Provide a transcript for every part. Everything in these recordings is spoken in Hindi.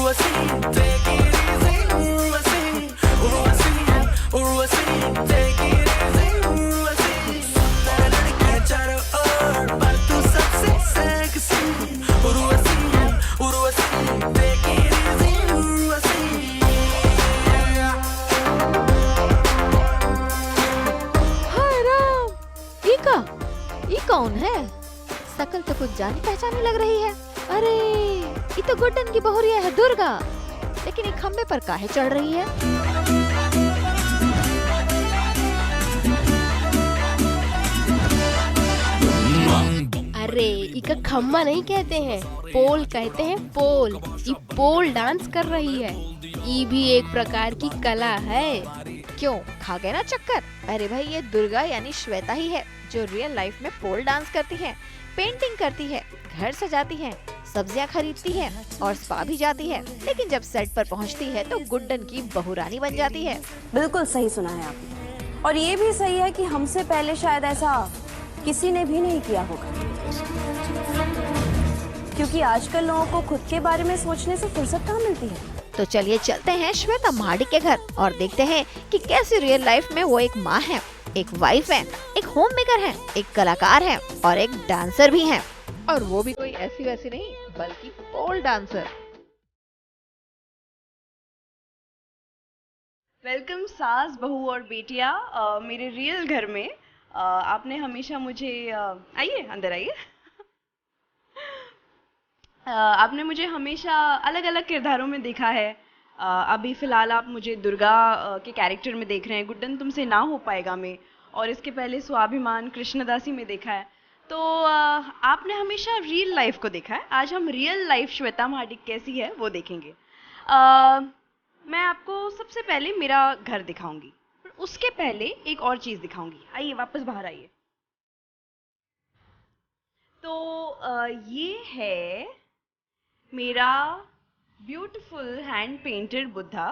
Urwasi, take it easy, Urwasi, Urwasi, Urwasi, take it easy, Urwasi. सुंदर लड़कियां चारों ओर, पर तू सबसे sexy, Urwasi, Urwasi, take it easy, Urwasi. हाय राम, ये कौन है? शकल तो कुछ जानी पहचानी लग रही है। अरे ये तो गुड्डन की बहुरिया है दुर्गा, लेकिन ये खम्बे पर काहे चढ़ रही है? अरे इका खम्मा नहीं कहते हैं, पोल कहते हैं, पोल। ये पोल डांस कर रही है। ये भी एक प्रकार की कला है। क्यों, खा गए ना चक्कर? अरे भाई, ये दुर्गा यानी श्वेता ही है, जो रियल लाइफ में पोल डांस करती है, पेंटिंग करती है, घर सजाती है, सब्जियां खरीदती है और स्पा भी जाती है। लेकिन जब सेट पर पहुंचती है तो गुड्डन की बहुरानी बन जाती है। बिल्कुल सही सुना है आपने, और ये भी सही है कि हमसे पहले शायद ऐसा किसी ने भी नहीं किया होगा, क्योंकि आजकल लोगों को खुद के बारे में सोचने से फुर्सत कहाँ मिलती है। तो चलिए चलते हैं श्वेता महाडिक के घर और देखते हैं कि कैसे रियल लाइफ में वो एक माँ है, एक वाइफ है, एक होम मेकर है, एक कलाकार है और एक डांसर भी है। और वो भी कोई ऐसी वैसी नहीं, बल्कि पोल डांसर। वेलकम सास, बहू और बेटिया मेरे रियल घर में। आपने हमेशा मुझे आइए अंदर आइए। आपने मुझे हमेशा अलग अलग किरदारों में देखा है। अभी फ़िलहाल आप मुझे दुर्गा के कैरेक्टर में देख रहे हैं, गुड्डन तुमसे ना हो पाएगा में, और इसके पहले स्वाभिमान कृष्णदासी में देखा है। तो आपने हमेशा रियल लाइफ को देखा है। आज हम रियल लाइफ श्वेता महाडिक कैसी है वो देखेंगे। मैं आपको सबसे पहले मेरा घर दिखाऊंगी, पर उसके पहले एक और चीज़ दिखाऊंगी। आइए वापस बाहर आइए। तो ये है मेरा ब्यूटीफुल हैंड पेंटेड बुद्धा,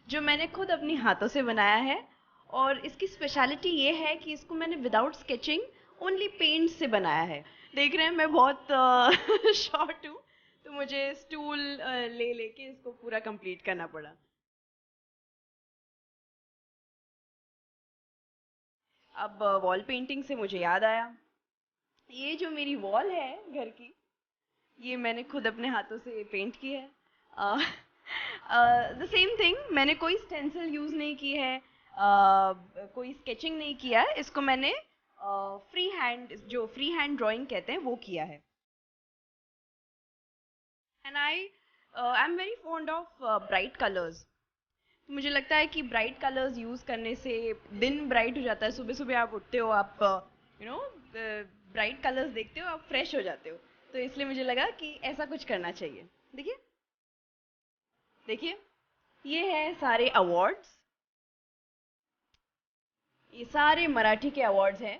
जो मैंने खुद अपनी हाथों से बनाया है। और इसकी स्पेशलिटी ये है कि इसको मैंने विदाउट स्केचिंग ओनली पेंट से बनाया है। देख रहे हैं मैं बहुत शॉर्ट हूँ, तो मुझे स्टूल ले लेके इसको पूरा कंप्लीट करना पड़ा। अब वॉल पेंटिंग से मुझे याद आया, ये जो मेरी वॉल है घर की, ये मैंने खुद अपने हाथों से पेंट की है। द सेम थिंग, मैंने कोई स्टेंसिल यूज़ नहीं की है, कोई स्केचिंग नहीं किया है। इसको मैंने फ्री हैंड, जो फ्री हैंड ड्राइंग कहते हैं, वो किया है। And I am very fond of bright colours. मुझे लगता है कि ब्राइट कलर्स यूज़ करने से दिन ब्राइट हो जाता है। सुबह सुबह आप उठते हो, आप ब्राइट कलर्स देखते हो, आप फ्रेश हो जाते हो। तो इसलिए मुझे लगा कि ऐसा कुछ करना चाहिए। देखिए देखिए, ये है सारे अवार्ड्स, ये सारे मराठी के अवार्ड्स हैं।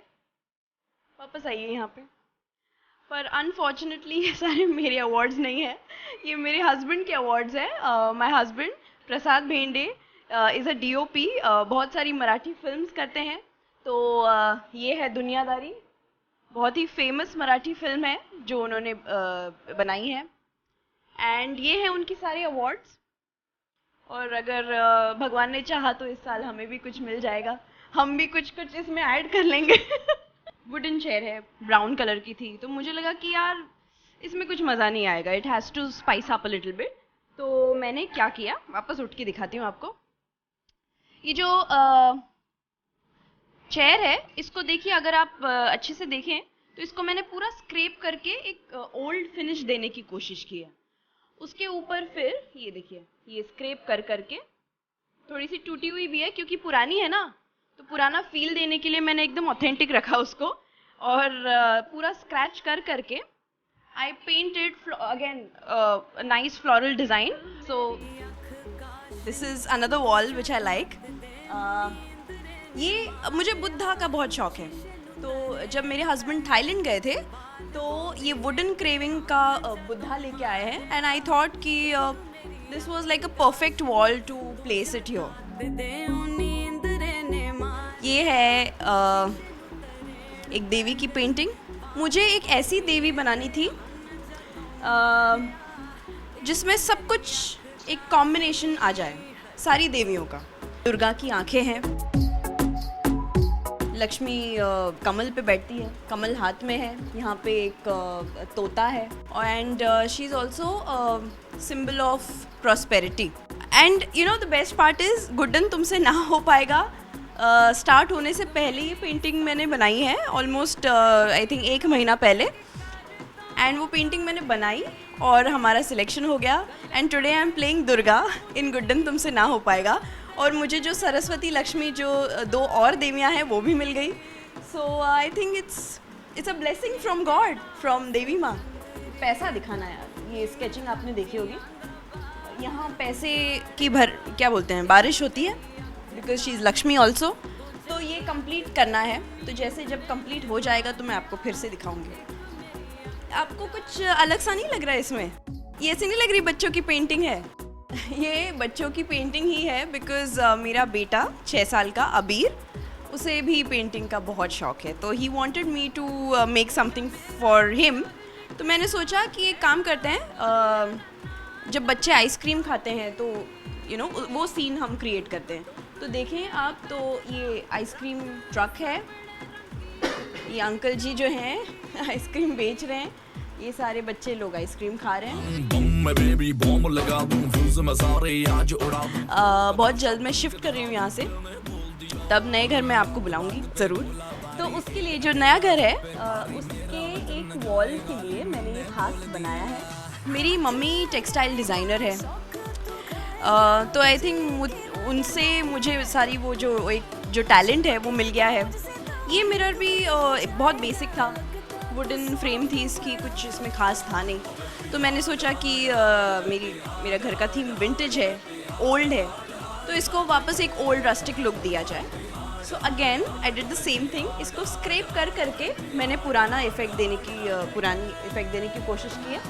वापस आइए यहाँ पे। पर अनफॉर्चुनेटली ये सारे मेरे अवार्ड्स नहीं हैं, ये मेरे हस्बैंड के अवार्ड्स हैं। माय हस्बैंड प्रसाद भेंडे इज़ अ DOP, बहुत सारी मराठी फिल्म्स करते हैं। तो ये है दुनियादारी, बहुत ही फेमस मराठी फिल्म है जो उन्होंने बनाई है। एंड ये है उनकी सारे अवार्ड्स। और अगर भगवान ने चाहा तो इस साल हमें भी कुछ मिल जाएगा, हम भी कुछ कुछ इसमें ऐड कर लेंगे। वुडन चेयर है, ब्राउन कलर की थी, तो मुझे लगा कि यार इसमें कुछ मज़ा नहीं आएगा, it has to spice up a little bit. तो मैंने क्या किया, वापस उठ के दिखाती हूँ आपको। ये जो चेयर है, इसको देखिए, अगर आप अच्छे से देखें तो इसको मैंने पूरा स्क्रैप करके एक ओल्ड फिनिश देने की कोशिश की है। उसके ऊपर फिर ये देखिए, ये स्क्रैप कर करके थोड़ी सी टूटी हुई भी है, क्योंकि पुरानी है ना, तो पुराना फील देने के लिए मैंने एकदम ऑथेंटिक रखा उसको। और पूरा स्क्रैच कर करके आई painted again nice floral design. So this is another wall which I like. ये मुझे बुद्धा का बहुत शौक है, तो जब मेरे हस्बैंड थाईलैंड गए थे तो ये वुडन क्रेविंग का बुद्धा लेके आए हैं। एंड आई थॉट कि this was like a perfect wall to place it here. ये है एक देवी की पेंटिंग। मुझे एक ऐसी देवी बनानी थी जिसमें सब कुछ एक कॉम्बिनेशन आ जाए सारी देवियों का। दुर्गा की आंखें हैं, लक्ष्मी कमल पे बैठती है, कमल हाथ में है, यहाँ पे एक तोता है, and she is also symbol of prosperity. And you know the best part is Guddan तुमसे ना हो पाएगा स्टार्ट होने से पहले ये पेंटिंग मैंने बनाई है, ऑलमोस्ट आई थिंक 1 महीना पहले। एंड वो पेंटिंग मैंने बनाई और हमारा सिलेक्शन हो गया, and today I am playing Durga in Guddan तुमसे ना हो पाएगा। और मुझे जो सरस्वती लक्ष्मी जो 2 और देवियाँ हैं वो भी मिल गई। So I think it's a blessing from God, from देवी माँ। पैसा दिखाना यार, ये स्केचिंग आपने देखी होगी, यहाँ पैसे की क्या बोलते हैं, बारिश होती है, because she is Lakshmi also. तो ये कंप्लीट करना है, तो जैसे जब कंप्लीट हो जाएगा तो मैं आपको फिर से दिखाऊंगी। आपको कुछ अलग सा नहीं लग रहा है इसमें? ये ऐसी नहीं लग रही बच्चों की पेंटिंग है? ये बच्चों की पेंटिंग ही है, बिकॉज मेरा बेटा 6 साल का अबीर, उसे भी पेंटिंग का बहुत शौक है, तो he wanted me to make something for him. तो मैंने सोचा कि एक काम करते हैं, जब बच्चे आइसक्रीम खाते हैं तो यू नो वो सीन हम क्रिएट करते हैं। तो देखें आप, तो ये आइसक्रीम ट्रक है, ये अंकल जी जो हैं आइसक्रीम बेच रहे हैं, ये सारे बच्चे लोग आइसक्रीम खा रहे हैं। बहुत जल्द मैं शिफ्ट कर रही हूँ यहाँ से, तब नए घर में आपको बुलाऊंगी ज़रूर। तो उसके लिए जो नया घर है उसके एक वॉल के लिए मैंने ये खास बनाया है। मेरी मम्मी टेक्सटाइल डिज़ाइनर है, तो आई थिंक उनसे मुझे सारी वो जो टैलेंट है वो मिल गया है। ये मिरर भी बहुत बेसिक था, वुडन फ्रेम थी इसकी, कुछ इसमें ख़ास था नहीं। तो मैंने सोचा कि मेरा घर का थीम विंटेज है, ओल्ड है, तो इसको वापस एक ओल्ड रस्टिक लुक दिया जाए। So again I did the same thing, इसको स्क्रैप करके मैंने पुरानी इफ़ेक्ट देने की कोशिश की है।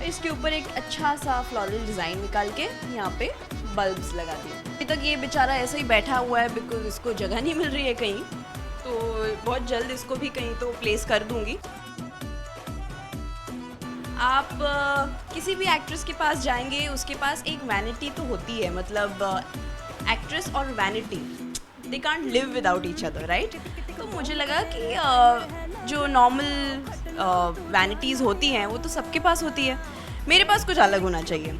इसके ऊपर एक अच्छा सा फ्लोरल डिज़ाइन निकाल के यहाँ पे बल्ब्स लगा दिए। अभी तक ये बेचारा ऐसे ही बैठा हुआ है, बिकॉज इसको जगह नहीं मिल रही है कहीं, तो बहुत जल्द इसको भी कहीं तो प्लेस कर दूँगी। आप किसी भी एक्ट्रेस के पास जाएंगे, उसके पास एक वैनिटी तो होती है, मतलब एक्ट्रेस और vanity they can't live without each other, right? तो मुझे लगा कि जो नॉर्मल वैनिटीज़ होती हैं वो तो सबके पास होती है, मेरे पास कुछ अलग होना चाहिए।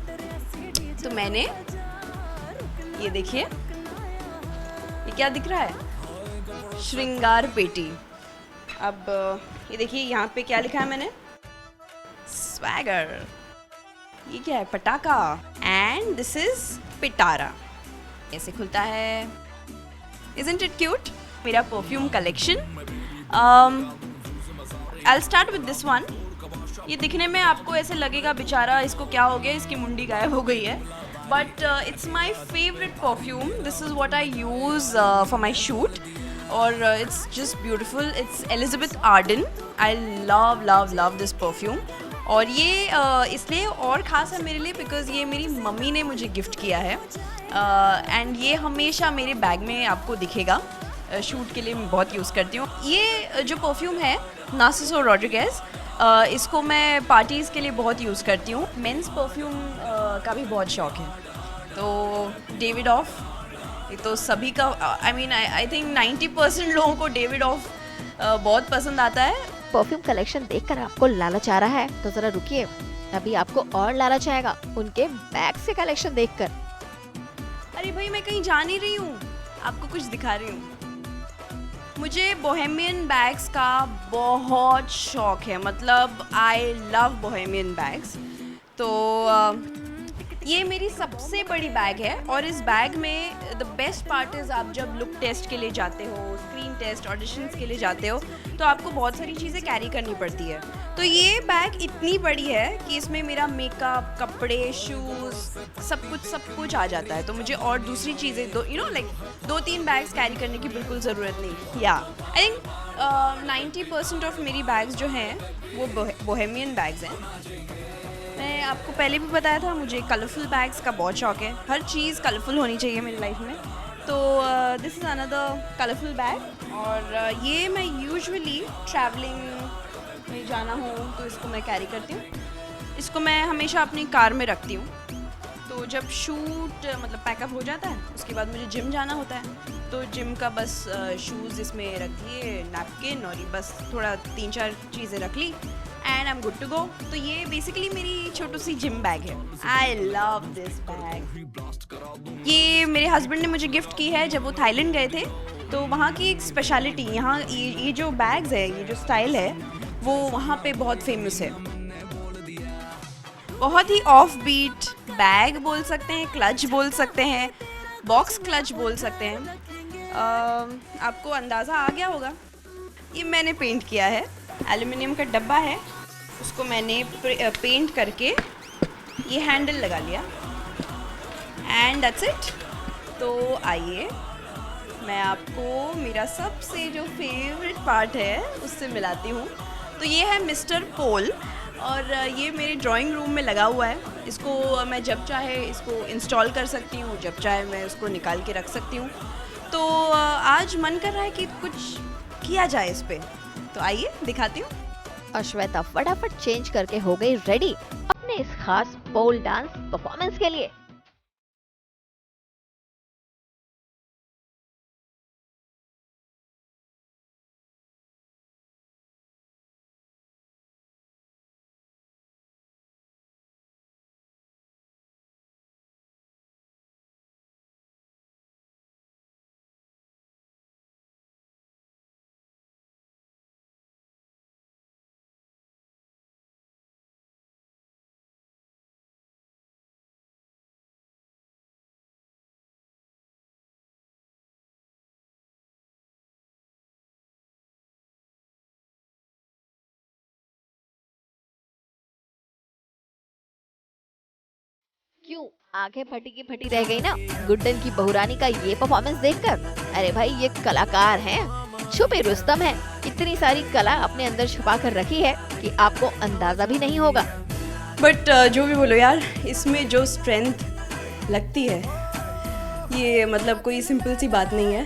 तो मैंने ये देखिए, ये क्या दिख रहा है, श्रृंगार पेटी। अब ये देखिए यहाँ पे क्या लिखा है मैंने, स्वैगर। ये क्या है, पटाखा। एंड दिस इज पिटारा। ऐसे खुलता है, इजंट इट क्यूट? मेरा perfume collection. I'll start with this one. ये दिखने में आपको ऐसे लगेगा बेचारा इसको क्या हो गया, इसकी मुंडी गायब हो गई है, but it's my favourite perfume. This is what I use for my shoot, और it's just beautiful. It's Elizabeth Arden. I love this perfume, और ये इसलिए और ख़ास है मेरे लिए बिकॉज़ ये मेरी मम्मी ने मुझे गिफ्ट किया है, एंड ये हमेशा मेरे बैग में आपको दिखेगा। शूट के लिए मैं बहुत यूज़ करती हूँ। ये जो परफ्यूम है नार्सिसो रॉड्रिगेज, इसको मैं पार्टीज़ के लिए बहुत यूज़ करती हूँ। मेंस परफ्यूम का भी बहुत शौक़ है, तो डेविड ऑफ, ये तो सभी का, आई थिंक 90% लोगों को डेविड ऑफ बहुत पसंद आता है। परफ्यूम कलेक्शन देखकर आपको लालच आ रहा है तो जरा रुकिए, अभी आपको और लालच आएगा उनके बैग से कलेक्शन देखकर। अरे भाई, मैं कहीं जा नहीं रही हूँ, आपको कुछ दिखा रही हूँ। मुझे बोहेमियन बैग्स का बहुत शौक़ है, मतलब आई लव बोहेमियन बैग्स। तो ये मेरी सबसे बड़ी बैग है, और इस बैग में द बेस्ट पार्ट इज़ आप जब लुक टेस्ट के लिए जाते हो, स्क्रीन टेस्ट, ऑडिशंस के लिए जाते हो, तो आपको बहुत सारी चीज़ें कैरी करनी पड़ती है। तो ये बैग इतनी बड़ी है कि इसमें मेरा मेकअप, कपड़े, शूज़, सब कुछ आ जाता है। तो मुझे और दूसरी चीज़ें 2-3 बैग्स कैरी करने की बिल्कुल ज़रूरत नहीं। या आई थिंक 90% ऑफ मेरी बैग्स जो हैं वो बोहेमियन बैग्स हैं। मैं आपको पहले भी बताया था, मुझे कलरफुल बैग्स का बहुत शौक़ है, हर चीज़ कलरफुल होनी चाहिए मेरी लाइफ में। तो this is another colourful bag, और ये मैं यूजुअली ट्रैवलिंग में जाना हो तो इसको मैं कैरी करती हूँ। इसको मैं हमेशा अपनी कार में रखती हूँ, तो जब शूट मतलब पैकअप हो जाता है उसके बाद मुझे जिम जाना होता है, तो जिम का बस शूज़ इसमें रख दिए, नैपकिन, और ये बस थोड़ा 3-4 चीज़ें रख ली and I am good to go. तो ये बेसिकली मेरी छोटी सी जिम बैग है। I love this bag. ये मेरे हस्बैंड ने मुझे गिफ्ट की है जब वो थाईलैंड गए थे, तो वहाँ की एक स्पेशलिटी, यहाँ ये जो बैग्स है, ये जो स्टाइल है वो वहाँ पे बहुत फेमस है। बहुत ही ऑफ बीट बैग बोल सकते हैं, क्लच बोल सकते हैं, बॉक्स क्लच बोल सकते हैं। आपको अंदाज़ा आ गया होगा। ये मैंने पेंट किया है, एल्युमिनियम का डब्बा है, उसको मैंने पेंट करके ये हैंडल लगा लिया एंड दैट्स इट। तो आइए मैं आपको मेरा सबसे जो फेवरेट पार्ट है उससे मिलाती हूँ। तो ये है मिस्टर पोल, और ये मेरे ड्राइंग रूम में लगा हुआ है। इसको मैं जब चाहे इसको इंस्टॉल कर सकती हूँ, जब चाहे मैं उसको निकाल के रख सकती हूँ। तो आज मन कर रहा है कि कुछ किया जाए इस पे, तो आइए दिखाती हूँ। और श्वेता फटाफट चेंज करके हो गई रेडी अपने इस खास पोल डांस परफॉर्मेंस के लिए। क्यों आंखें फटी की फटी रह गई ना गुड्डन की बहुरानी का ये परफॉर्मेंस देखकर? अरे भाई ये कलाकार हैं, छुपे रुस्तम है। इतनी सारी कला अपने अंदर छुपा कर रखी है कि आपको अंदाजा भी नहीं होगा। बट जो भी बोलो यार, इसमें जो स्ट्रेंथ लगती है ये मतलब कोई सिंपल सी बात नहीं है।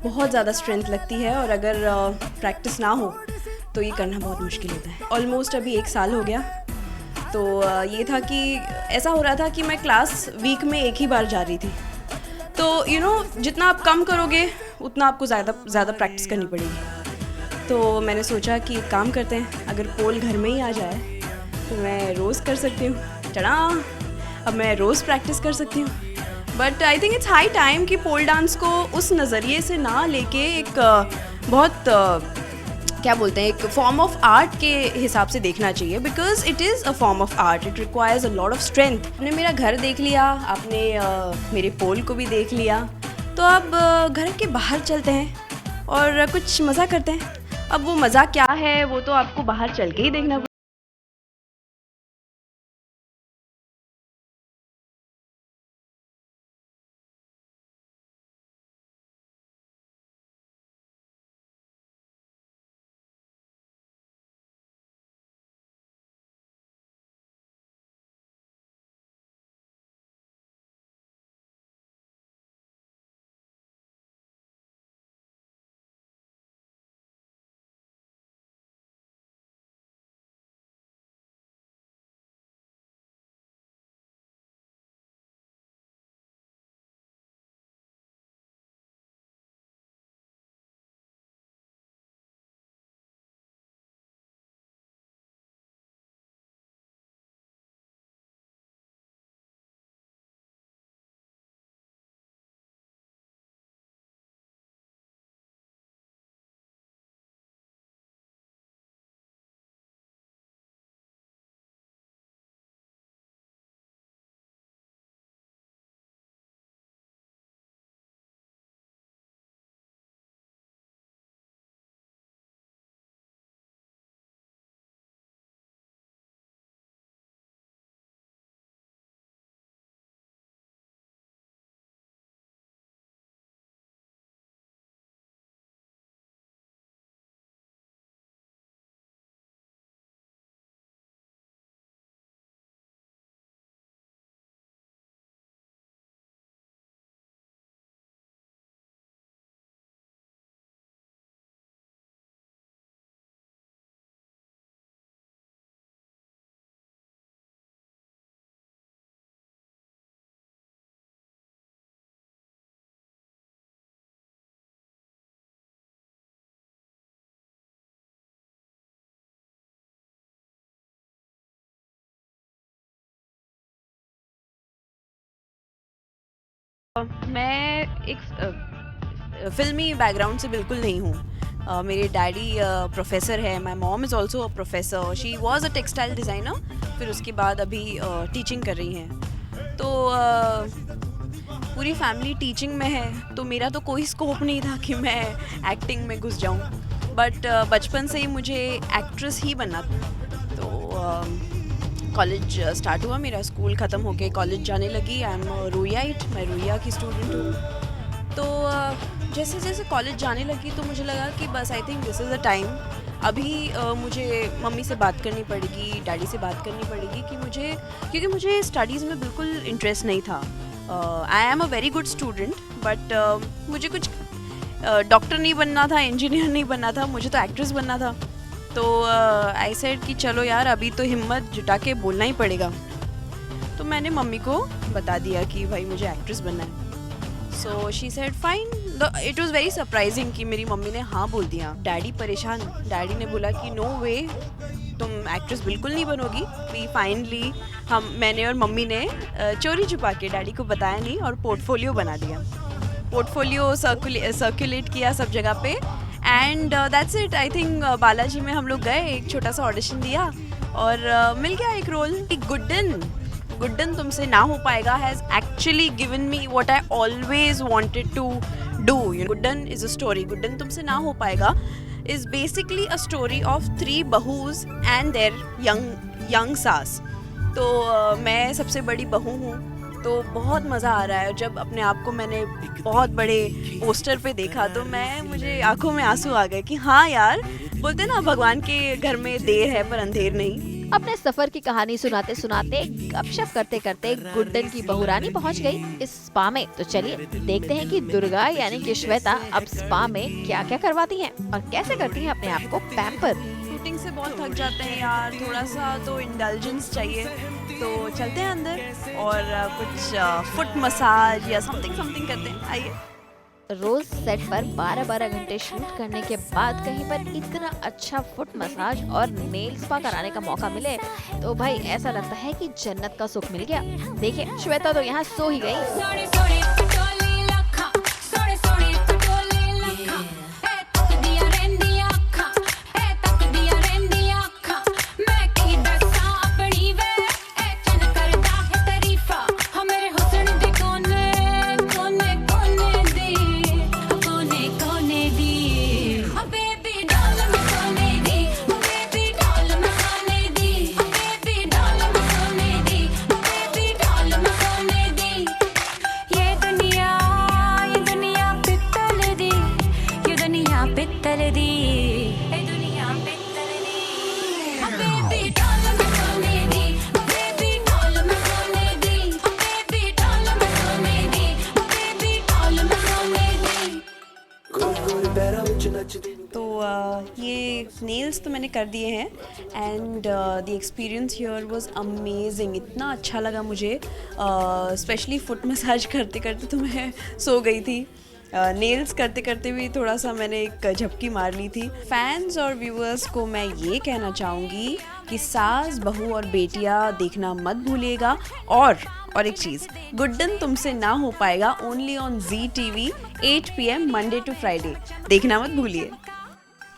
बहुत ज़्यादा स्ट्रेंथ लगती है, और अगर प्रैक्टिस ना हो तो ये करना बहुत मुश्किल होता है। ऑलमोस्ट अभी 1 साल हो गया। तो ये था कि ऐसा हो रहा था कि मैं क्लास वीक में 1 ही बार जा रही थी। तो जितना आप कम करोगे उतना आपको ज़्यादा प्रैक्टिस करनी पड़ेगी। तो मैंने सोचा कि एक काम करते हैं, अगर पोल घर में ही आ जाए तो मैं रोज़ कर सकती हूँ। टड़ा, अब मैं रोज़ प्रैक्टिस कर सकती हूँ। But I think it's high time कि पोल डांस को उस नज़रिए से ना लेके एक बहुत क्या बोलते हैं, एक फॉर्म ऑफ आर्ट के हिसाब से देखना चाहिए, because it is a form of art. It requires a lot of strength. आपने मेरा घर देख लिया, आपने मेरे पोल को भी देख लिया, तो अब घर के बाहर चलते हैं और कुछ मज़ा करते हैं। अब वो मज़ा क्या है वो तो आपको बाहर चल के ही देखना मैं एक फिल्मी बैकग्राउंड से बिल्कुल नहीं हूँ। मेरे डैडी प्रोफेसर है, my mom is also a professor, she was a textile designer, फिर उसके बाद अभी टीचिंग कर रही हैं। तो पूरी फैमिली टीचिंग में है, तो मेरा तो कोई स्कोप नहीं था कि मैं एक्टिंग में घुस जाऊँ, बट बचपन से ही मुझे एक्ट्रेस ही बनना था। तो कॉलेज स्टार्ट हुआ मेरा, स्कूल ख़त्म होके कॉलेज जाने लगी। आई एम रोयाइट, मैं रोया की स्टूडेंट हूँ। तो जैसे जैसे कॉलेज जाने लगी तो मुझे लगा कि बस I think this is the time. अभी मुझे मम्मी से बात करनी पड़ेगी, डैडी से बात करनी पड़ेगी कि क्योंकि मुझे स्टडीज़ में बिल्कुल इंटरेस्ट नहीं था। I am a very good student, but मुझे कुछ डॉक्टर नहीं बनना था, इंजीनियर नहीं बनना था, मुझे तो एक्ट्रेस बनना था। तो आई सेड कि चलो यार, अभी तो हिम्मत जुटा के बोलना ही पड़ेगा। तो मैंने मम्मी को बता दिया कि भाई मुझे एक्ट्रेस बनना है। So she said fine. It was very surprising कि मेरी मम्मी ने हाँ बोल दिया। डैडी परेशान, डैडी ने बोला कि नो वे, तुम एक्ट्रेस बिल्कुल नहीं बनोगी। फिर फाइनली मैंने और मम्मी ने चोरी छुपा के, डैडी को बताया नहीं, और पोर्टफोलियो बना दिया। पोर्टफोलियो सर्कुलेट किया सब जगह पे, and that's it. I think Balaji में हम लोग गए, एक छोटा सा ऑडिशन दिया और मिल गया एक रोल। गुड्डन तुमसे ना हो पाएगा has actually given me what I always wanted to do. Guddan is a story, Guddan तुमसे ना हो पाएगा is basically a story of 3 बहूज and their young सास। तो मैं सबसे बड़ी बहू हूँ, तो बहुत मज़ा आ रहा है। जब अपने आप को मैंने बहुत बड़े पोस्टर पे देखा तो मुझे आंखों में आंसू आ गए कि हाँ यार, बोलते ना भगवान के घर में देर है पर अंधेर नहीं। अपने सफर की कहानी सुनाते सुनाते, गपशप करते करते गुड्डन की बहुरानी पहुंच गई इस स्पा में। तो चलिए देखते हैं कि दुर्गा यानी कि श्वेता अब स्पा में क्या क्या करवाती हैं और कैसे करती हैं अपने आप को पैम्पर। शूटिंग से बहुत थक जाते हैं यार, थोड़ा सा तो इंडल्जेंस चाहिए। तो चलते हैं अंदर और कुछ फुट मसाज या समथिंग करते हैं। आइए। रोज सेट पर 12-12 घंटे शूट करने के बाद कहीं पर इतना अच्छा फुट मसाज और नेल स्पा कराने का मौका मिले तो भाई ऐसा लगता है कि जन्नत का सुख मिल गया। देखिए श्वेता तो यहाँ सो ही गई। तो ये नेल्स तो मैंने कर दिए हैं and the experience here was amazing. इतना अच्छा लगा मुझे, स्पेशली फुट मसाज करते करते तो मैं सो गई थी। नेल्स करते करते भी थोड़ा सा मैंने एक झपकी मार ली थी। फैंस और व्यूअर्स को मैं ये कहना चाहूँगी कि सास, बहू और बेटियाँ देखना मत भूलिएगा। और एक चीज़, गुड्डन तुमसे ना हो पाएगा only on ZTV 8 PM Monday to Friday, देखना मत भूलिए।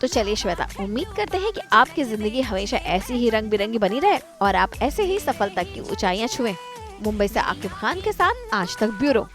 तो चलिए श्वेता, उम्मीद करते हैं कि आपकी जिंदगी हमेशा ऐसी ही रंग बिरंगी बनी रहे और आप ऐसे ही सफलता की ऊंचाइयां छुएं। मुंबई से आकिब खान के साथ आज तक ब्यूरो।